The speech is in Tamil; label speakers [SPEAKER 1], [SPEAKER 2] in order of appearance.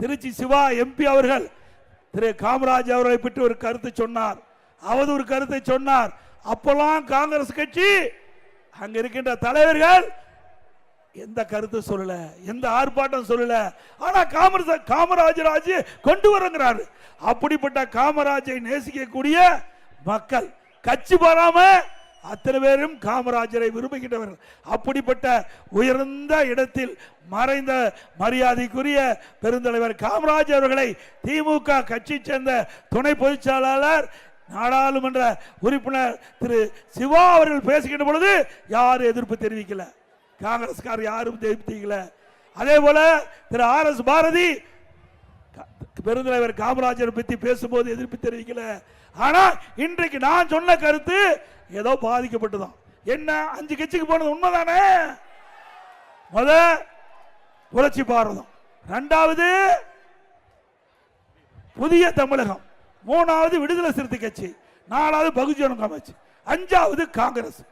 [SPEAKER 1] திருச்சி சிவா எம்பி அவர்கள் திரு காமராஜ் அவர்களை பற்றி ஒரு கருத்து சொன்னார், அவதூறு கருத்தை சொன்னார். அப்பெல்லாம் காங்கிரஸ் கட்சி அங்க இருக்கின்ற தலைவர்கள் எந்த கருத்து சொல்லல, எந்த ஆர்ப்பாட்டம் சொல்லல. ஆனா காமராஜராஜ் கொண்டு வருகிறார். அப்படிப்பட்ட காமராஜை நேசிக்கக்கூடிய மக்கள் கட்சி பாராம அத்தனை பேரும் காமராஜரை விரும்புகின்றவர்கள். அப்படிப்பட்ட உயர்ந்த இடத்தில் மறைந்த மரியாதைக்குரிய பெருந்தலைவர் காமராஜ் அவர்களை திமுக கட்சி சேர்ந்த துணை பொதுச் செயலாளர் நாடாளுமன்ற உறுப்பினர் திரு சிவா அவர்கள் பேசுகின்ற பொழுது யாரும் எதிர்ப்பு தெரிவிக்கல, காங்கிரஸ்காரர் யாரும் தெரிவிக்கல. அதே போல திரு RS பாரதி பெருந்தலைவர் காமராஜர் பற்றி பேசும்போது எதிர்ப்பு தெரிவிக்கல. ஆனா இன்றைக்கு நான் சொன்ன கருத்து ஏதோ பாதிக்கப்பட்டுதான். என்ன 5 கட்சிக்கு போனது உண்மைதானே? முத புரட்சி பாரதம், 2வது புதிய தமிழகம், 3வது விடுதலை சிறுத்தை கட்சி, 4வது பகுஜன் கட்சி, 5வது காங்கிரஸ்.